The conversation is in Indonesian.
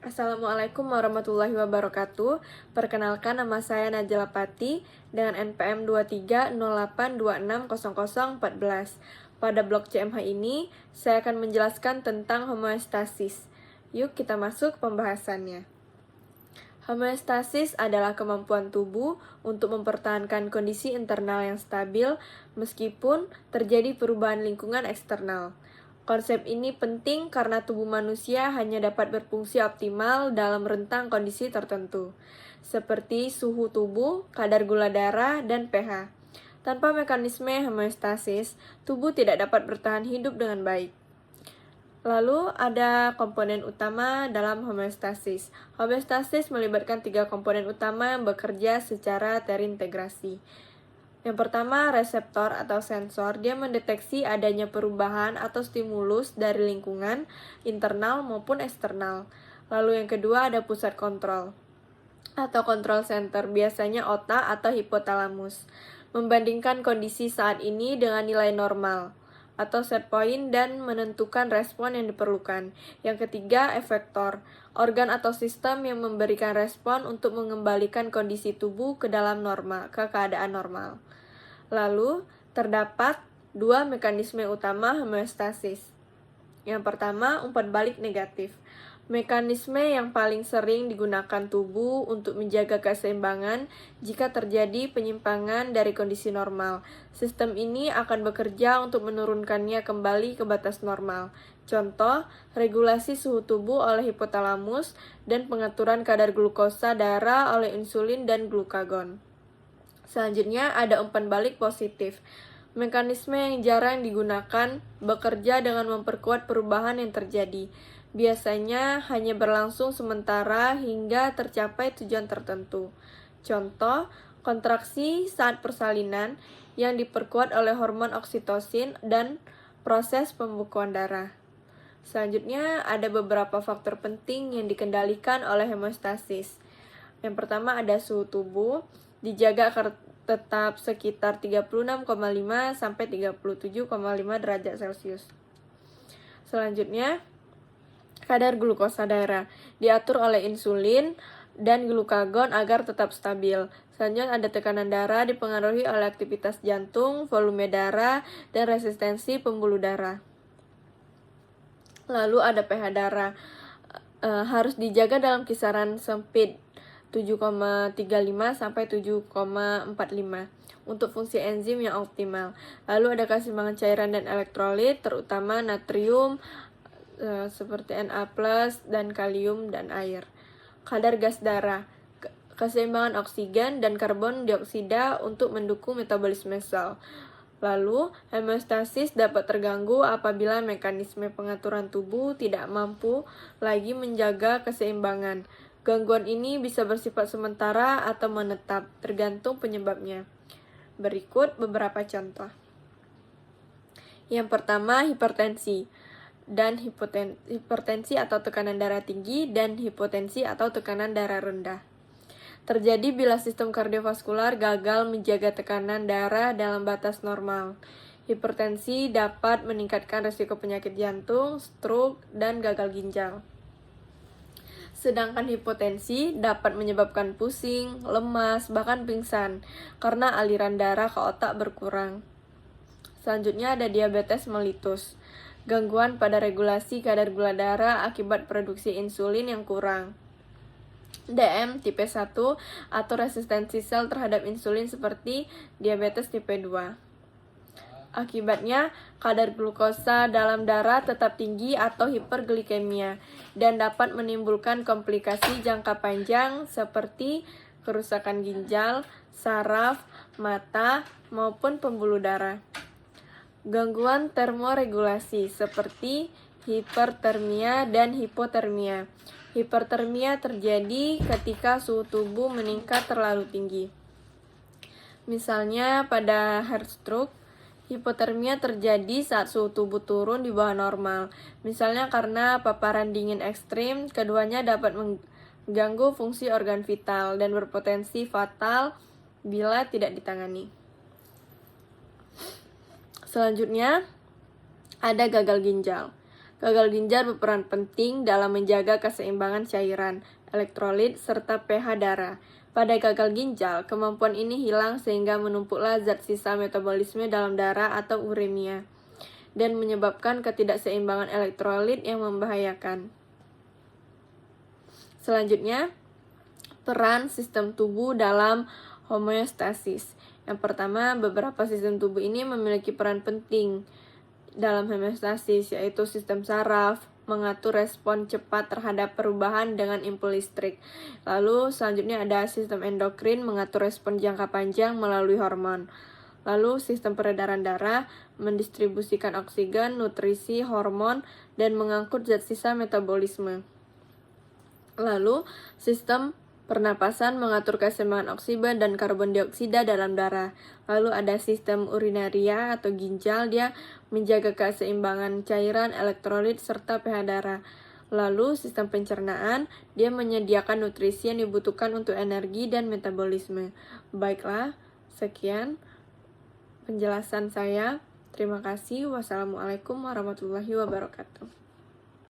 Assalamualaikum warahmatullahi wabarakatuh. Perkenalkan, nama saya Najla Pati dengan NPM 2308260014. Pada blog CMH ini, saya akan menjelaskan tentang homeostasis. Yuk kita masuk pembahasannya. Homeostasis adalah kemampuan tubuh untuk mempertahankan kondisi internal yang stabil meskipun terjadi perubahan lingkungan eksternal. Konsep ini penting karena tubuh manusia hanya dapat berfungsi optimal dalam rentang kondisi tertentu, seperti suhu tubuh, kadar gula darah, dan pH. Tanpa mekanisme homeostasis, tubuh tidak dapat bertahan hidup dengan baik. Lalu ada komponen utama dalam homeostasis. Homeostasis melibatkan 3 komponen utama yang bekerja secara terintegrasi. Yang pertama, reseptor atau sensor. Dia mendeteksi adanya perubahan atau stimulus dari lingkungan, internal maupun eksternal. Lalu yang kedua ada pusat kontrol atau control center, biasanya otak atau hipotalamus. Membandingkan kondisi saat ini dengan nilai normal atau set point dan menentukan respon yang diperlukan. Yang ketiga, efektor. Organ atau sistem yang memberikan respon untuk mengembalikan kondisi tubuh ke dalam normal, ke keadaan normal. Lalu, terdapat 2 mekanisme utama homeostasis. Yang pertama, umpan balik negatif. Mekanisme yang paling sering digunakan tubuh untuk menjaga keseimbangan jika terjadi penyimpangan dari kondisi normal. Sistem ini akan bekerja untuk menurunkannya kembali ke batas normal. Contoh, regulasi suhu tubuh oleh hipotalamus dan pengaturan kadar glukosa darah oleh insulin dan glukagon. Selanjutnya ada umpan balik positif. Mekanisme yang jarang digunakan bekerja dengan memperkuat perubahan yang terjadi. Biasanya hanya berlangsung sementara hingga tercapai tujuan tertentu. Contoh, kontraksi saat persalinan yang diperkuat oleh hormon oksitosin dan proses pembekuan darah. Selanjutnya ada beberapa faktor penting yang dikendalikan oleh homeostasis. Yang pertama ada suhu tubuh, dijaga tetap sekitar 36,5 sampai 37,5 derajat Celcius. Selanjutnya, kadar glukosa darah diatur oleh insulin dan glukagon agar tetap stabil. Selanjutnya ada tekanan darah dipengaruhi oleh aktivitas jantung, volume darah, dan resistensi pembuluh darah. Lalu ada pH darah, harus dijaga dalam kisaran sempit 7,35 sampai 7,45 untuk fungsi enzim yang optimal. Lalu ada keseimbangan cairan dan elektrolit, terutama natrium seperti Na+ dan kalium dan air. Kadar gas darah, keseimbangan oksigen dan karbon dioksida untuk mendukung metabolisme sel. Lalu, homeostasis dapat terganggu apabila mekanisme pengaturan tubuh tidak mampu lagi menjaga keseimbangan. Gangguan ini bisa bersifat sementara atau menetap, tergantung penyebabnya. Berikut beberapa contoh. Yang pertama, hipertensi dan hipertensi atau tekanan darah tinggi dan hipotensi atau tekanan darah rendah. Terjadi bila sistem kardiovaskular gagal menjaga tekanan darah dalam batas normal. Hipertensi dapat meningkatkan risiko penyakit jantung, stroke, dan gagal ginjal. Sedangkan hipotensi dapat menyebabkan pusing, lemas, bahkan pingsan karena aliran darah ke otak berkurang. Selanjutnya ada diabetes mellitus, gangguan pada regulasi kadar gula darah akibat produksi insulin yang kurang. DM tipe 1 atau resistensi sel terhadap insulin seperti diabetes tipe 2. Akibatnya, kadar glukosa dalam darah tetap tinggi atau hiperglikemia dan dapat menimbulkan komplikasi jangka panjang seperti kerusakan ginjal, saraf, mata, maupun pembuluh darah. Gangguan termoregulasi seperti hipertermia dan hipotermia. Hipertermia terjadi ketika suhu tubuh meningkat terlalu tinggi. Misalnya pada heart stroke, hipotermia terjadi saat suhu tubuh turun di bawah normal. Misalnya karena paparan dingin ekstrim, keduanya dapat mengganggu fungsi organ vital dan berpotensi fatal bila tidak ditangani. Selanjutnya, ada gagal ginjal. Gagal ginjal berperan penting dalam menjaga keseimbangan cairan, elektrolit, serta pH darah. Pada gagal ginjal, kemampuan ini hilang sehingga menumpuklah zat sisa metabolisme dalam darah atau uremia, dan menyebabkan ketidakseimbangan elektrolit yang membahayakan. Selanjutnya, peran sistem tubuh dalam homeostasis. Yang pertama, beberapa sistem tubuh ini memiliki peran penting dalam homeostasis, yaitu sistem saraf, mengatur respon cepat terhadap perubahan dengan impuls listrik. Lalu selanjutnya ada sistem endokrin, mengatur respon jangka panjang melalui hormon. Lalu sistem peredaran darah, mendistribusikan oksigen, nutrisi, hormon, dan mengangkut zat sisa metabolisme. Lalu sistem pernapasan, mengatur keseimbangan oksigen dan karbon dioksida dalam darah. Lalu ada sistem urinaria atau ginjal, dia menjaga keseimbangan cairan, elektrolit, serta pH darah. Lalu sistem pencernaan, dia menyediakan nutrisi yang dibutuhkan untuk energi dan metabolisme. Baiklah, sekian penjelasan saya. Terima kasih. Wassalamualaikum warahmatullahi wabarakatuh.